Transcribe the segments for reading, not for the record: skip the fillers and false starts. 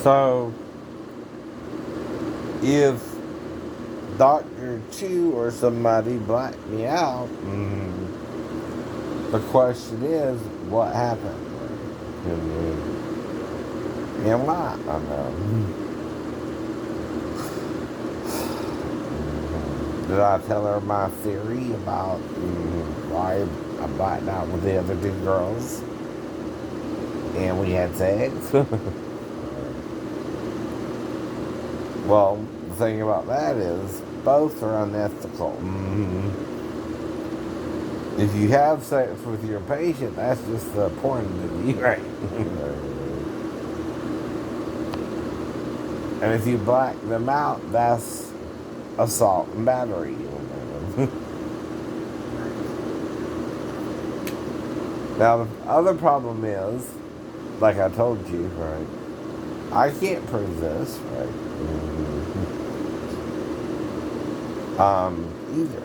So, if Dr. Chu or somebody blacked me out, the question is, what happened? And why? I know. Did I tell her my theory about why I blacked out with the other two girls? And we had sex? Well, the thing about that is, both are unethical. If you have sex with your patient, that's just the point of the right? And if you black them out, that's assault and battery. Now, the other problem is, like I told you, right? I can't prove this, right? Either.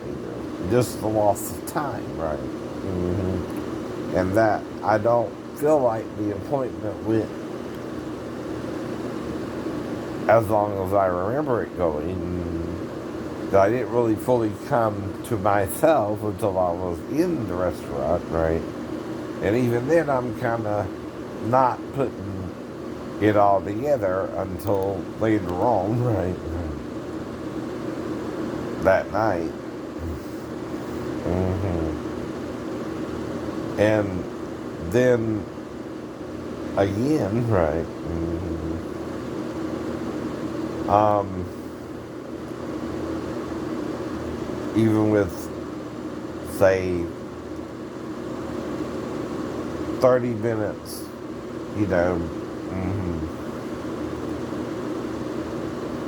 Just the loss of time, right? And that I don't feel like the appointment went as long as I remember it going. I didn't really fully come to myself until I was in the restaurant, right? And even then, I'm kind of not putting it all together until later on, right? That night. And then again, right? Even with, say, 30 minutes,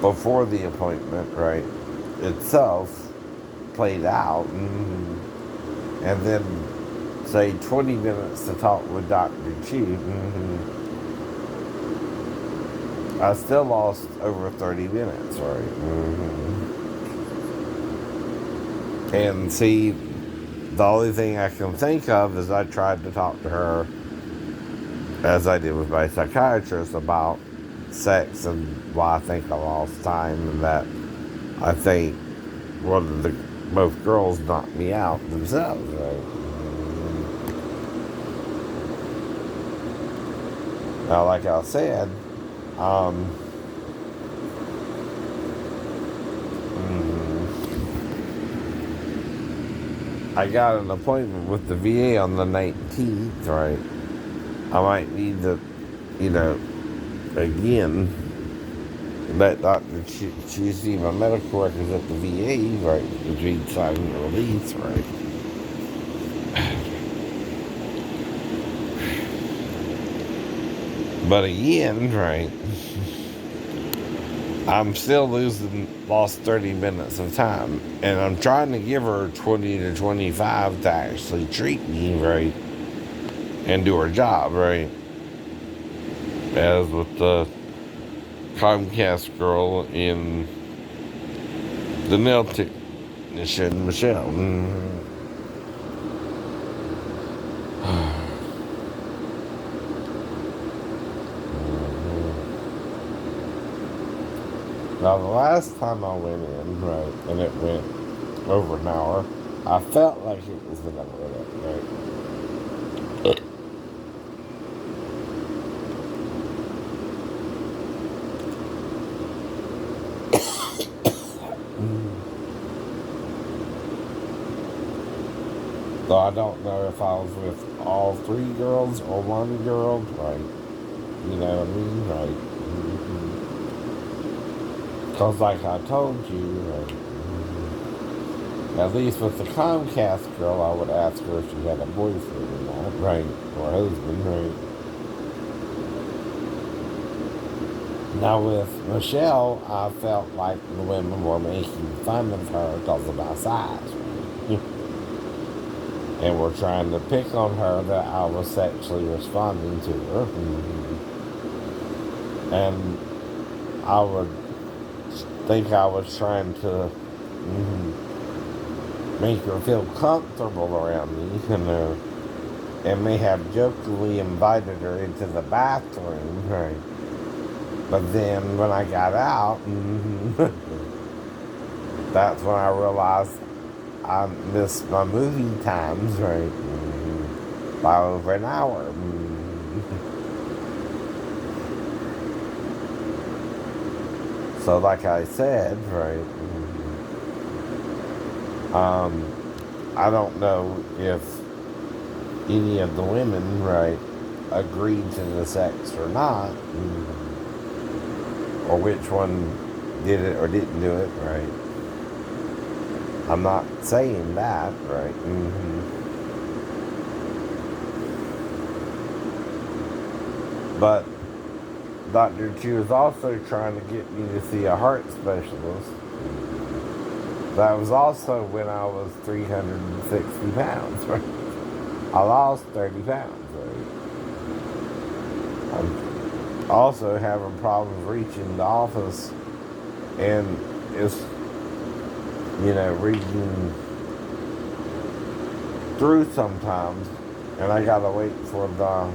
before the appointment, right, itself played out, and then, say, 20 minutes to talk with Dr. Chu, I still lost over 30 minutes, right? And see, the only thing I can think of is I tried to talk to her, as I did with my psychiatrist, about sex and why I think I lost time, and that I think both girls knocked me out themselves, right? Now, like I said, I got an appointment with the VA on the 19th, right? I might need to, again, let Dr. Chu see my medical records at the VA, right? Between signing the release, right? But again, right, I'm still lost 30 minutes of time. And I'm trying to give her 20 to 25 to actually treat me, right? And do her job, right? As with the Comcast girl in the nail technician, Michelle. Now, the last time I went in, right, and it went over an hour, I felt like it was an hour, right? So I don't know if I was with all three girls or one girl, right? You know what I mean, right? Because like I told you, right, at least with the Comcast girl, I would ask her if she had a boyfriend or not, right? Or husband, right? Now with Michelle, I felt like the women were making fun of her because of my size, right? And were trying to pick on her that I was sexually responding to her. And I would think I was trying to make her feel comfortable around me, and may have jokingly invited her into the bathroom, right? But then when I got out, that's when I realized I missed my movie times, right? By over an hour. So, like I said, right? I don't know if any of the women, right, agreed to the sex or not, or which one did it or didn't do it, right? I'm not saying that, right? But Dr. Chu was also trying to get me to see a heart specialist. That was also when I was 360 pounds, right? I lost 30 pounds, right? I'm also having problems reaching the office, and it's, reading through sometimes, and I gotta wait for the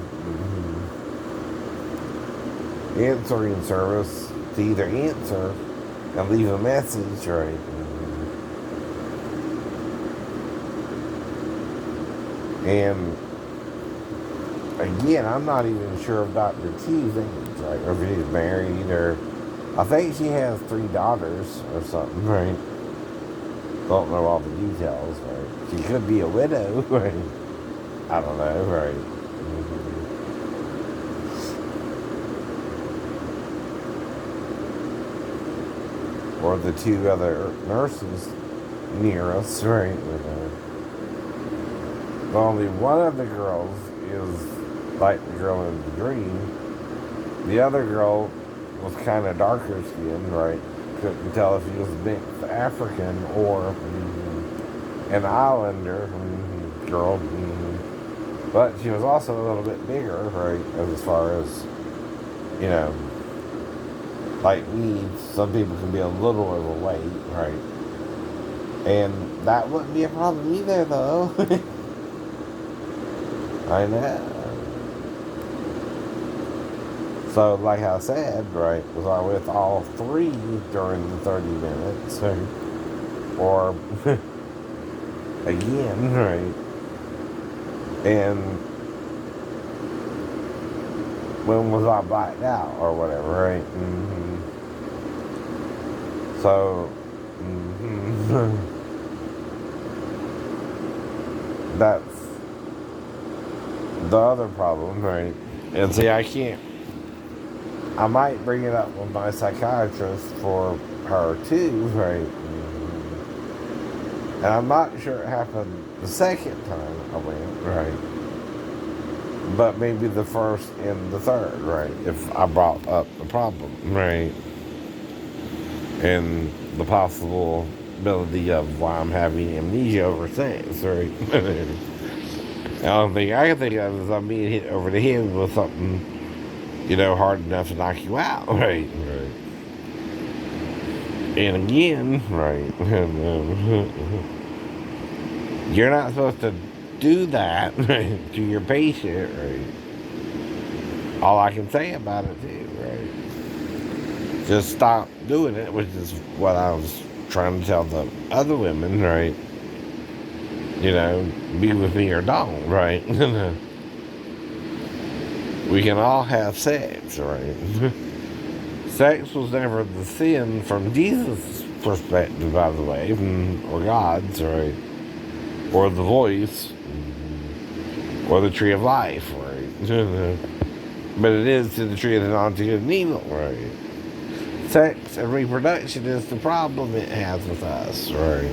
answering service to either answer and leave a message, right? And again, I'm not even sure of Dr. T's age, right? Or if she's married, or I think she has 3 daughters or something, right? Don't know all the details, right? She could be a widow, right? I don't know, right? Or the 2 other nurses near us, right? Only one of the girls is like the girl in the dream. The other girl was kind of darker skinned, right? Couldn't tell if she was mixed African or an islander girl. But she was also a little bit bigger, right? As far as, you know, like me, some people can be a little overweight, right? And that wouldn't be a problem either, though. I know. So, like I said, right, was I with all 3 during the 30 minutes? Or, again, right? And when was I blacked out or whatever, right? So, that's the other problem, right? And see, I might bring it up with my psychiatrist for her too, right? And I'm not sure it happened the second time I went, right? But maybe the first and the third, right? If I brought up the problem, right? And the possibility of why I'm having amnesia over sex, right? The only thing I can think of is I'm being hit over the head with something, hard enough to knock you out, right? And again, right? You're not supposed to do that, right, to your patient, right? All I can say about it too, right? Just stop doing it, which is what I was trying to tell the other women, right? Be with me or don't, right? We can all have sex, right? Sex was never the sin from Jesus' perspective, by the way, or God's, right? Or the voice, or the tree of life, right? But it is to the tree of the knowledge of good and evil, right? Sex and reproduction is the problem it has with us, right?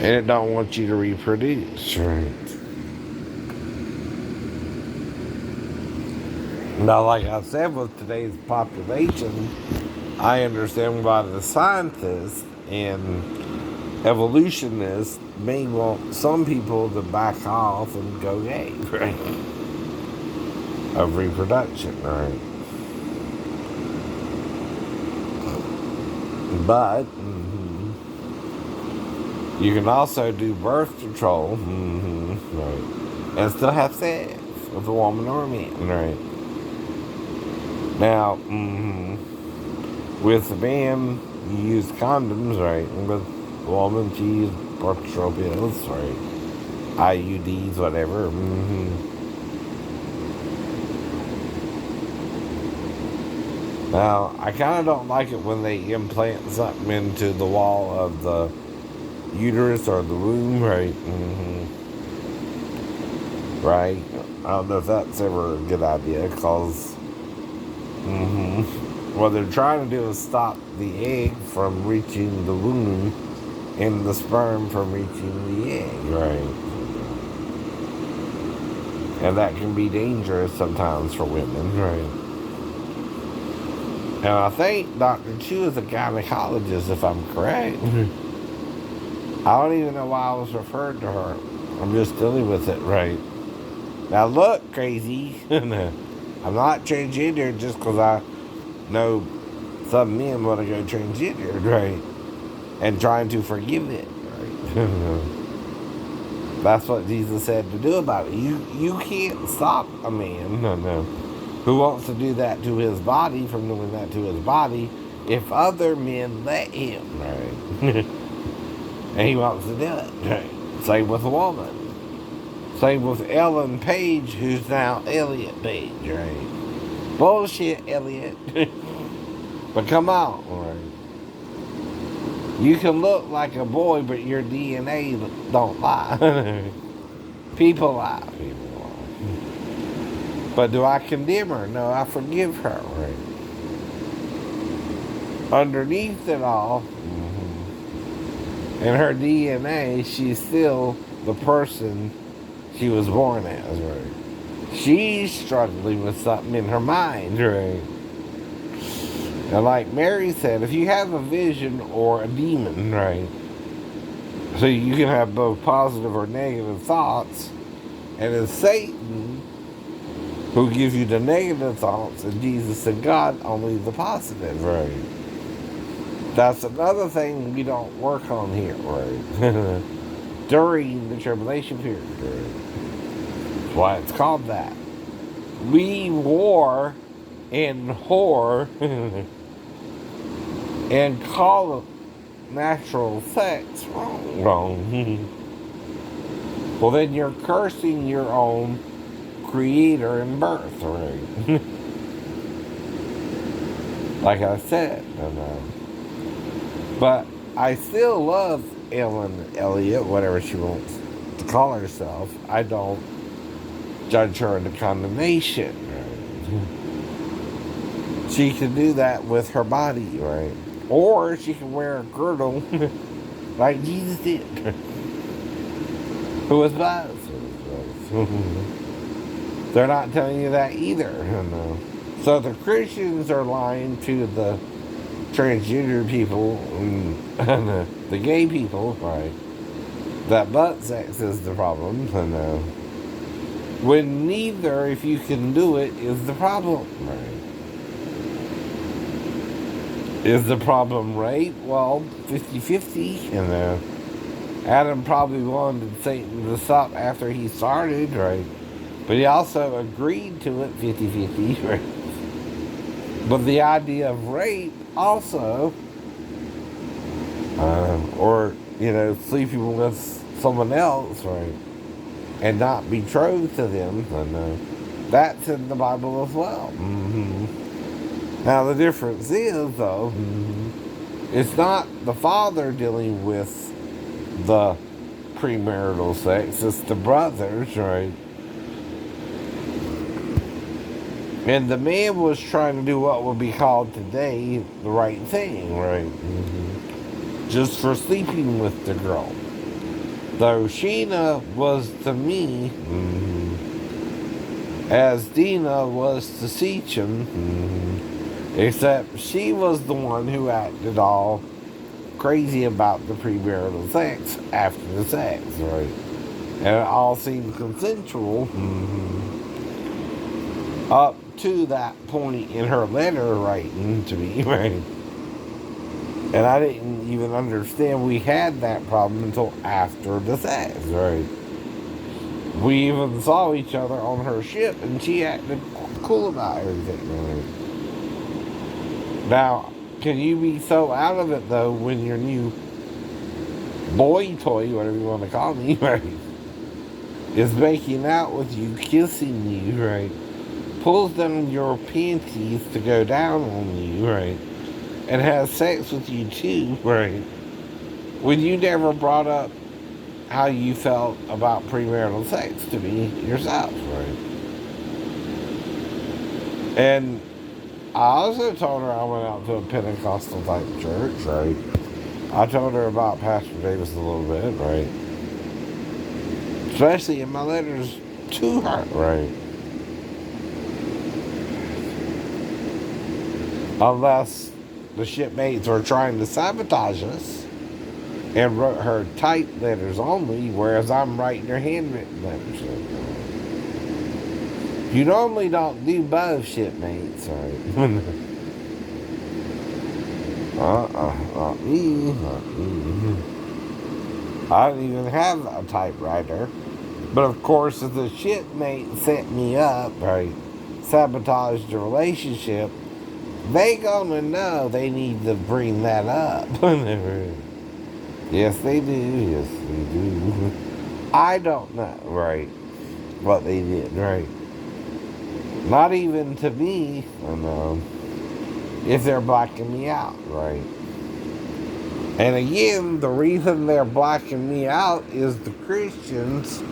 And it don't want you to reproduce, right? Now, like I said, with today's population, I understand why the scientists and evolutionists may want some people to back off and go gay, right? Of reproduction, right? But you can also do birth control, right? And still have sex with a woman or a man, right? Now, with the man, you use condoms, right? And with the woman, she used birth control pills, right? IUDs, whatever. Now, I kind of don't like it when they implant something into the wall of the uterus or the womb, right? Right? I don't know if that's ever a good idea, because what they're trying to do is stop the egg from reaching the womb and the sperm from reaching the egg, right? And that can be dangerous sometimes for women, right? And I think Dr. Chu is a gynecologist, if I'm correct. I don't even know why I was referred to her. I'm just dealing with it, right? Now look, crazy. I'm not transgender just because I know some men want to go transgender, right? And trying to forgive it, right? That's what Jesus said to do about it. You can't stop a man who wants to do that to his body from doing that to his body if other men let him, right? And he wants to do it, right? Same with a woman. Same with Ellen Page, who's now Elliot Page, right? Bullshit, Elliot. But come on, right? You can look like a boy, but your DNA don't lie. People lie. But do I condemn her? No, I forgive her, right? Underneath it all, in her DNA, she's still the person she was born as, right? She's struggling with something in her mind, right? And like Mary said, if you have a vision or a demon, right? So you can have both positive or negative thoughts, and it's Satan who gives you the negative thoughts, and Jesus and God only the positive, right? That's another thing we don't work on here, right? During the tribulation period, right? That's why it's called that. We war and whore and call natural sex wrong. Well, then you're cursing your own creator and birth, right? Like I said, but I still love Ellen Elliott, whatever she wants to call herself. I don't judge her into condemnation, right? She can do that with her body, right? Or she can wear a girdle like Jesus did. Who was both. They're not telling you that either. No. So the Christians are lying to the transgender people and the gay people, right? That butt sex is the problem. When neither, if you can do it, is the problem, right? Is the problem right? Well, 50-50. Adam probably wanted Satan to stop after he started, right? But he also agreed to it 50-50, right? But the idea of rape also, or, sleeping with someone else, right? And not betrothed to them, that's in the Bible as well. Now the difference is, though, it's not the father dealing with the premarital sex, it's the brothers, right? And the man was trying to do what would be called today the right thing, right? Just for sleeping with the girl. Though Sheena was to me, as Dina was to Seachem, except she was the one who acted all crazy about the premarital sex after the sex, right? And it all seemed consensual up to that point in her letter writing to me, right? And I didn't even understand we had that problem until after the sex, right? We even saw each other on her ship, and she acted cool about everything, right? Now, can you be so out of it though when your new boy toy, whatever you want to call me, right, is making out with you, kissing you, right, pulls down your panties to go down on you, right, and has sex with you too, right, when you never brought up how you felt about premarital sex to me yourself, right? And I also told her I went out to a Pentecostal type church, right? I told her about Pastor Davis a little bit, right? Especially in my letters to her, right? Unless the shipmates were trying to sabotage us and wrote her typed letters only, whereas I'm writing her handwritten letters. You normally don't do both shipmates, right? Not me, not me. I don't even have a typewriter. But of course, if the shipmate set me up, right, sabotaged the relationship, they gonna know they need to bring that up. Yes, they do. Yes, they do. I don't know, right, what they did, right? Not even to me, I know, if they're blacking me out, right? And again, the reason they're blacking me out is the Christians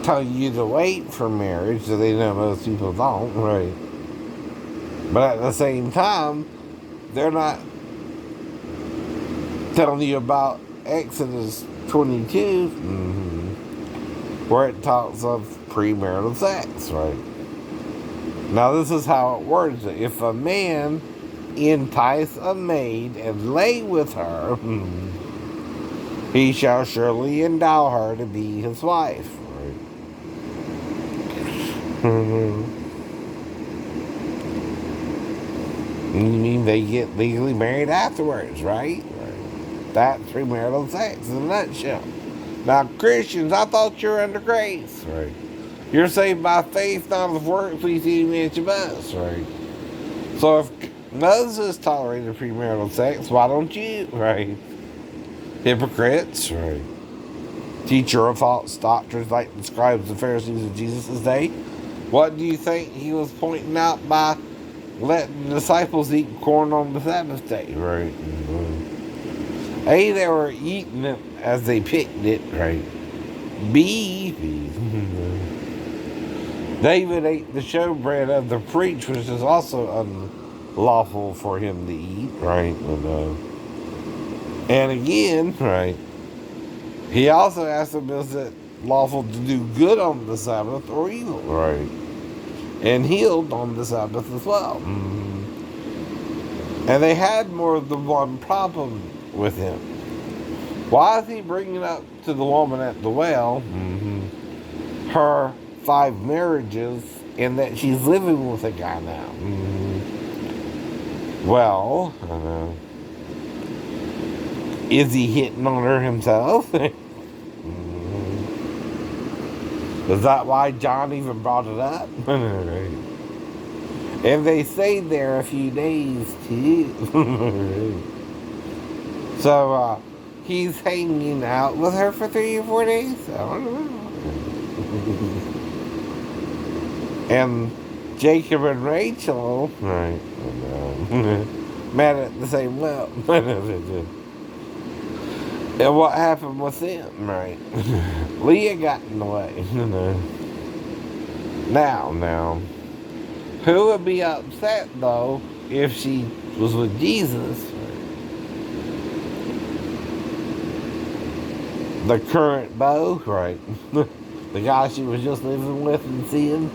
tell you to wait for marriage, so they know most people don't, right? But at the same time, they're not telling you about Exodus 22, where it talks of premarital sex, right? Now, this is how it words it. If a man entice a maid and lay with her, he shall surely endow her to be his wife, right? You mean they get legally married afterwards, right? That's premarital sex in a nutshell. Now, Christians, I thought you were under grace, right? You're saved by faith, not of works, please see me at your best, right? So if Moses tolerated premarital sex, why don't you, right? Hypocrites, right? Teacher of false doctrines like the scribes and Pharisees of Jesus' day. What do you think he was pointing out by letting the disciples eat corn on the Sabbath day, right? A, they were eating it as they picked it, right? B, David ate the showbread of the preach, which is also unlawful for him to eat, right? And again, right, he also asked them, is it lawful to do good on the Sabbath or evil, right? And healed on the Sabbath as well. And they had more than one problem with him. Why is he bringing up to the woman at the well her 5 marriages and that she's living with a guy now? Well, is he hitting on her himself? Is that why John even brought it up? And they stayed there a few days too. So he's hanging out with her for 3 or 4 days. I don't know. And Jacob and Rachel, right, met at the same well. And what happened with them, right? Leah got in the way. Now, who would be upset, though, if she was with Jesus? The current beau, right? The guy she was just living with and seeing,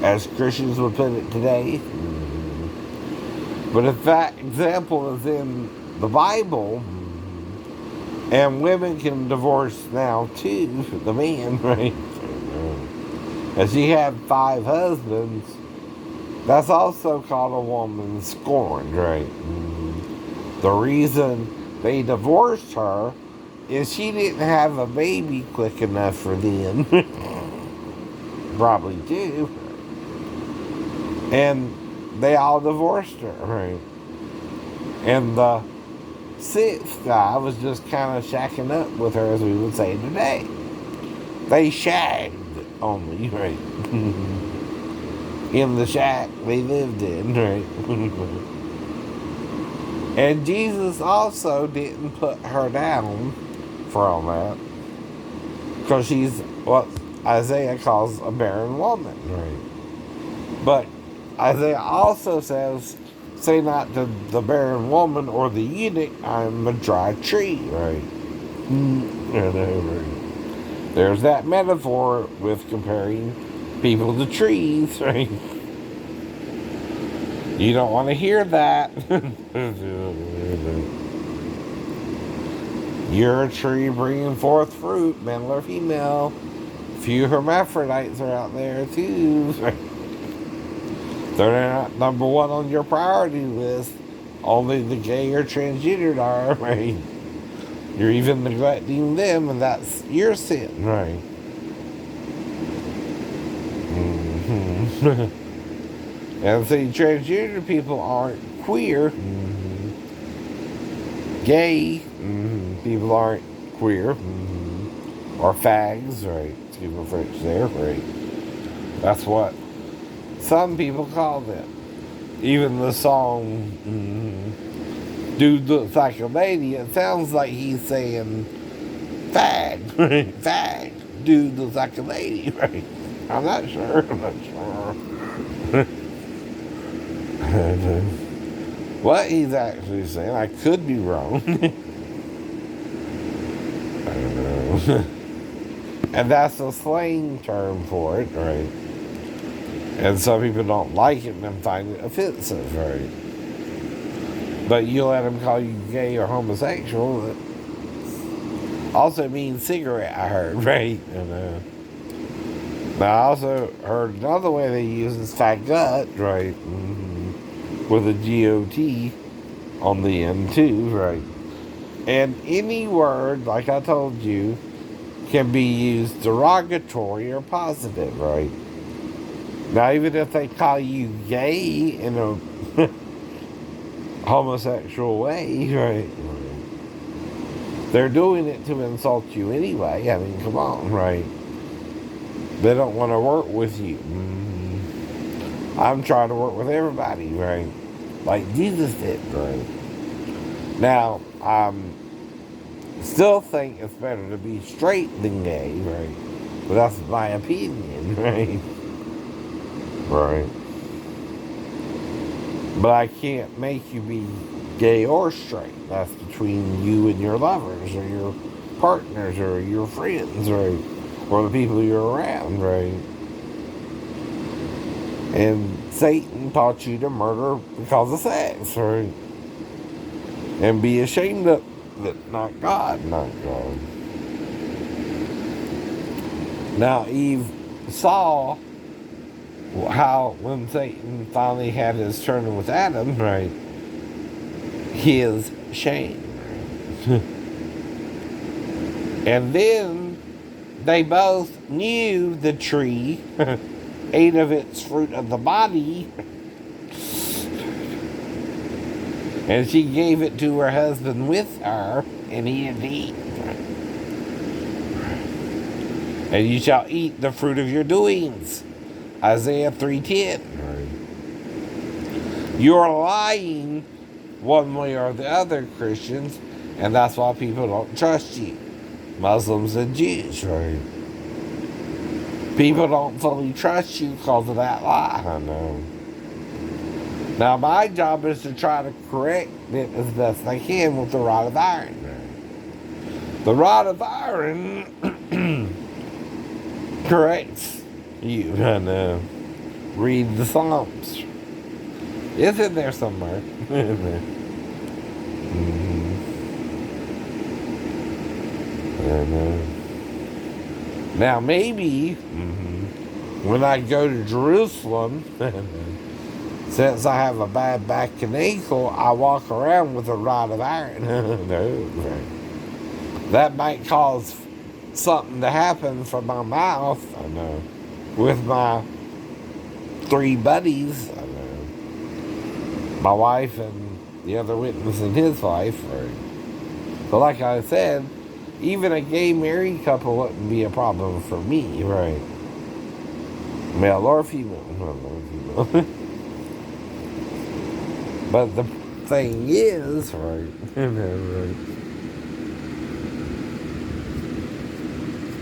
as Christians would put it today. But if that example is in the Bible, and women can divorce now too, the man, right? As she had 5 husbands, that's also called a woman scorned, right? The reason they divorced her is she didn't have a baby quick enough for them. Probably too. And they all divorced her, right? And the sixth guy was just kind of shacking up with her, as we would say today. They shagged only, right? In the shack they lived in, right? And Jesus also didn't put her down for all that, because she's what Isaiah calls a barren woman, right? But Isaiah also says, say not to the barren woman or the eunuch, I'm a dry tree, right? There's that metaphor with comparing people to trees, right? You don't want to hear that. You're a tree bringing forth fruit, male or female. Few hermaphrodites are out there too. They're not number one on your priority list. Only the gay or transgendered are, right? You're even neglecting them, and that's your sin, right? Mm-hmm. And see, transgender people aren't queer. Mm-hmm. Gay people aren't queer. Or fags, right? Excuse my French there, right? That's what some people call them. Even the song, Dude Looks Like a Lady, it sounds like he's saying fag, right? Fag. Dude looks like a lady, right? I'm not sure. What he's actually saying, I could be wrong. I don't know. And that's a slang term for it, right? And some people don't like it and find it offensive, right? But you let them call you gay or homosexual, it also means cigarette, I heard, right? And I also heard another way they use is faggot, right? With a G-O-T on the end too, right? And any word, like I told you, can be used derogatory or positive, right? Now, even if they call you gay in a homosexual way, right? They're doing it to insult you anyway. I mean, come on, right? They don't want to work with you. I'm trying to work with everybody, right? Like Jesus did, right? Now, still think it's better to be straight than gay, right? But that's my opinion, right? Right. But I can't make you be gay or straight. That's between you and your lovers or your partners or your friends, right? Or the people you're around, right? And Satan taught you to murder because of sex, right? And be ashamed of it, not God, not God. Now, Eve saw how when Satan finally had his turn with Adam, right, his shame. And then they both knew the tree, ate of its fruit of the body, and she gave it to her husband with her, and he didn't eat. And you shall eat the fruit of your doings. Isaiah 3:10. You're lying one way or the other, Christians, and that's why people don't trust you. Muslims and Jews, right? People don't fully trust you because of that lie. I know. Now, my job is to try to correct it as best I can with the rod of iron. The rod of iron corrects you. I know. Read the Psalms. It's in there somewhere. I know. Now, maybe when I go to Jerusalem, since I have a bad back and ankle, I walk around with a rod of iron. No, that might cause something to happen from my mouth. I know. With my 3 buddies. I know. My wife and the other witness in his life, right? So like I said, even a gay married couple wouldn't be a problem for me, right? Male or female. Male or female. But the thing is, right,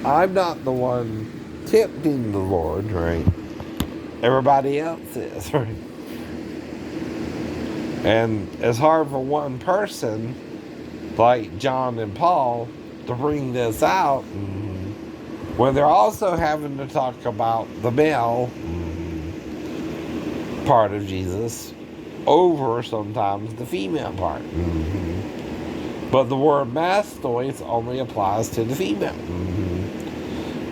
I'm not the one tempting the Lord, right? Everybody else is, right? And it's hard for one person, like John and Paul, to bring this out when they're also having to talk about the male part of Jesus over sometimes the female part. But the word mastois only applies to the female.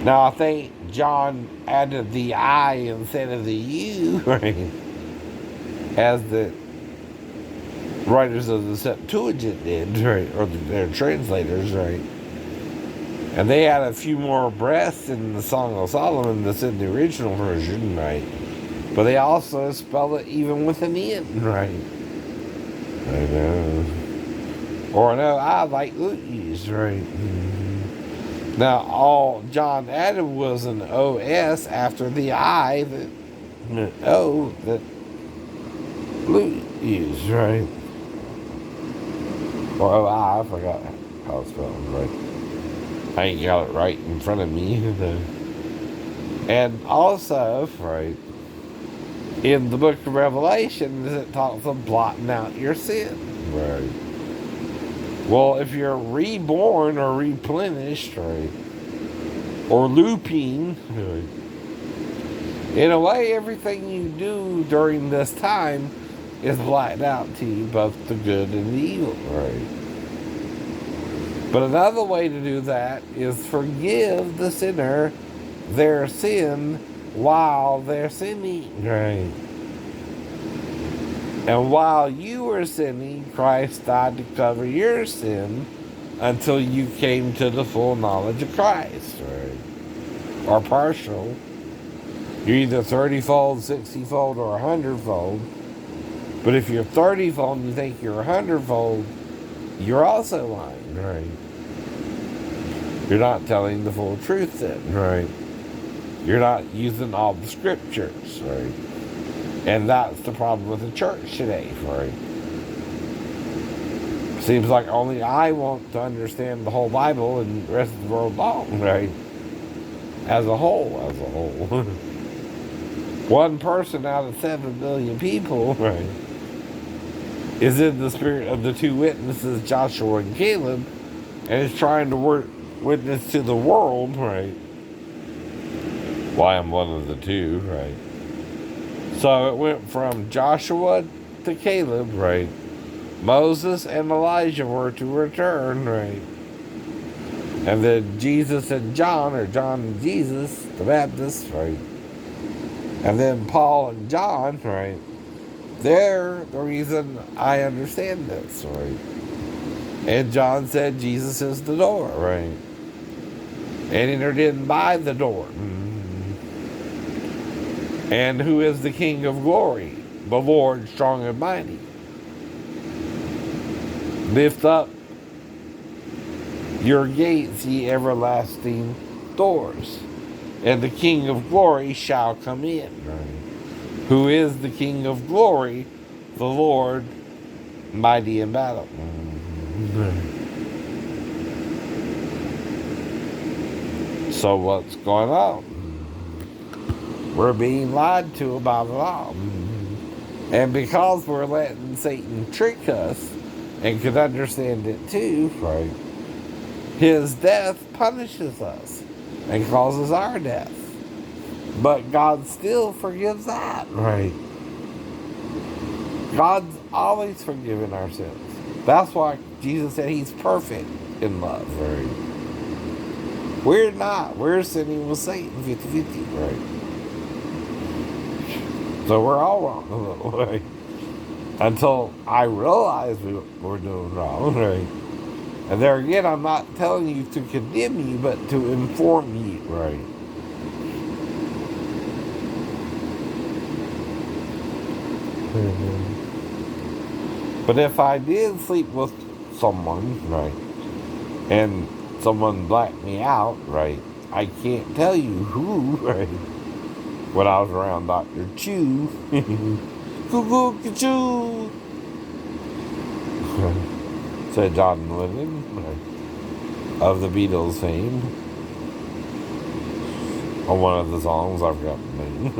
Now, I think John added the I instead of the you, right? As the writers of the Septuagint did, right? Or their translators, right? And they had a few more breaths in the Song of Solomon that's in the original version, right? But they also spell it even with an N, right? I know. Or no, I like Luty's, right? Now, all John added was an OS after the I that O that Luke used, right? Or OI, I forgot how it's spelled, right? I ain't got it right in front of me. And also, right, in the book of Revelation, it talks of blotting out your sin, right? Well, if you're reborn or replenished, right, or looping, right, in a way, everything you do during this time is blacked out to you, both the good and the evil, right? But another way to do that is forgive the sinner their sin while they're sinning, right? And while you were sinning, Christ died to cover your sin until you came to the full knowledge of Christ, right? Or partial. You're either 30-fold, 60-fold, or 100-fold. But if you're 30-fold and you think you're 100-fold, you're also lying, right? You're not telling the full truth then, right? You're not using all the scriptures, right? And that's the problem with the church today, right? Seems like only I want to understand the whole Bible and the rest of the world don't, right? As a whole. 1 person out of 7 billion people, right, is in the spirit of the 2 witnesses, Joshua and Caleb, and is trying to witness to the world, right? Well, I am one of the 2, right? So it went from Joshua to Caleb, right? Moses and Elijah were to return, right? And then Jesus and John, or John and Jesus, the Baptist, right? And then Paul and John, right? They're the reason I understand this, right? And John said Jesus is the door, right? And entered in by the door. And who is the King of glory? The Lord strong and mighty. Lift up your gates, ye everlasting doors, and the King of glory shall come in. Right? Who is the King of glory? The Lord mighty in battle. So what's going on? We're being lied to about it all. And because we're letting Satan trick us and can understand it too, right? His death punishes us and causes our death. But God still forgives that, right? God's always forgiven our sins. That's why Jesus said he's perfect in love, right? We're not. We're sinning with Satan 50-50, right? So we're all wrong a little, right? Until I realize we're doing wrong, right? And there again, I'm not telling you to condemn you, but to inform you, right? But if I did sleep with someone, right, and someone blacked me out, right, I can't tell you who, right, when I was around Dr. Chew. Cuckoo, choo, said John Lennon, right, of the Beatles fame. On one of the songs, I forgot the name.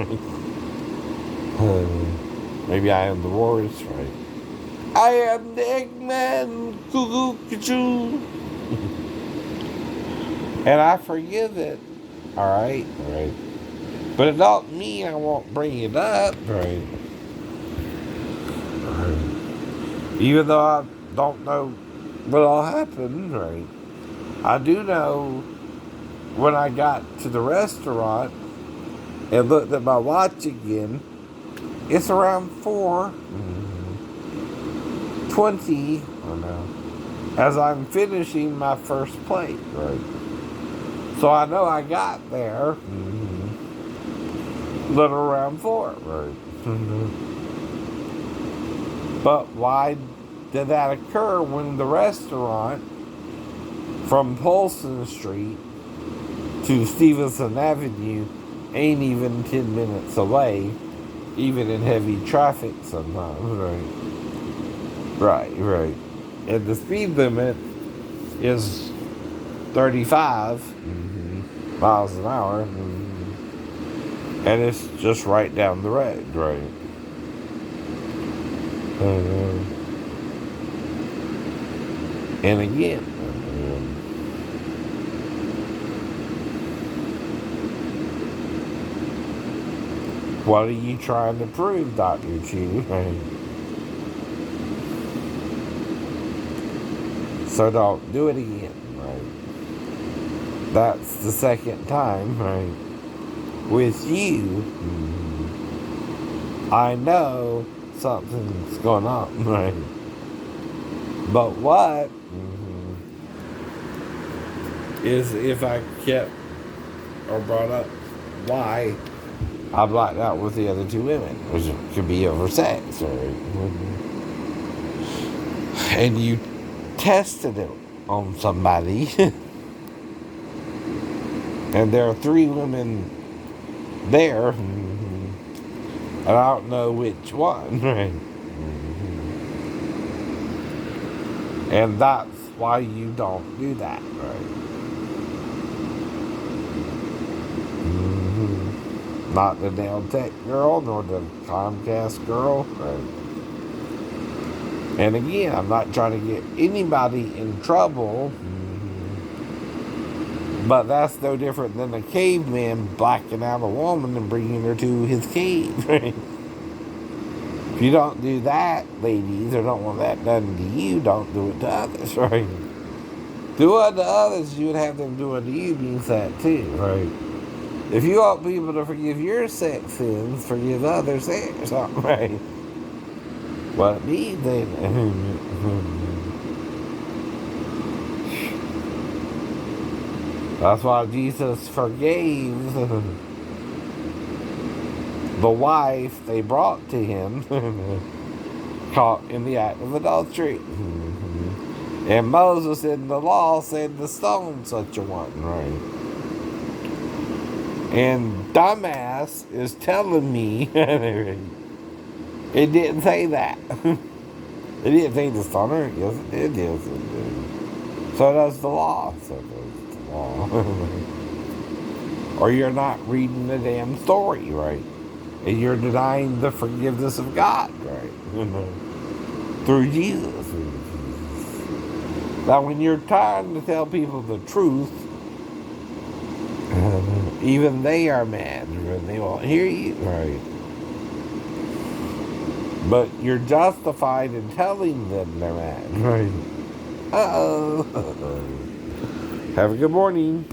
Maybe I am the walrus, right? I am the Eggman, cuckoo, choo. And I forgive it. Alright? Right. But it don't mean I won't bring it up, right? Even though I don't know what'll happen, right? I do know when I got to the restaurant and looked at my watch again, it's around 4:20, oh no, as I'm finishing my first plate, right? So I know I got there little around 4, right? But why did that occur when the restaurant from Polson Street to Stevenson Avenue ain't even 10 minutes away, even in heavy traffic sometimes, right? Right. And the speed limit is 35 miles an hour, and it's just right down the road, right? And again, what are you trying to prove, Dr. Chu? So don't do it again, right? That's the second time, right? With you, I know something's going on, right? But what is if I kept or brought up why I blacked out with the other 2 women, which could be over sex, right? And you tested it on somebody, and there are 3 women there, and I don't know which one, right? And that's why you don't do that, right? Not the Dell Tech girl, nor the Comcast girl, right? And again, I'm not trying to get anybody in trouble, but that's no different than a caveman blacking out a woman and bringing her to his cave, right? If you don't do that, ladies, or don't want that done to you, don't do it to others, right? Do it to others, you would have them do it to you means that too, right? If you want people to forgive your sex sins, forgive others theirs, right? What it means then. That's why Jesus forgave the wife they brought to him caught in the act of adultery. And Moses in the law said to stone such a one, right? And dumbass is telling me it didn't say that. It didn't say to stone her. Yes, it did. Yes, it did. So does the law. So does the law. Or you're not reading the damn story, right? And you're denying the forgiveness of God, right? Through Jesus. Now, when you're trying to tell people the truth, even they are mad, and they won't hear you, right? But you're justified in telling them they're mad, right? Uh-oh. Have a good morning.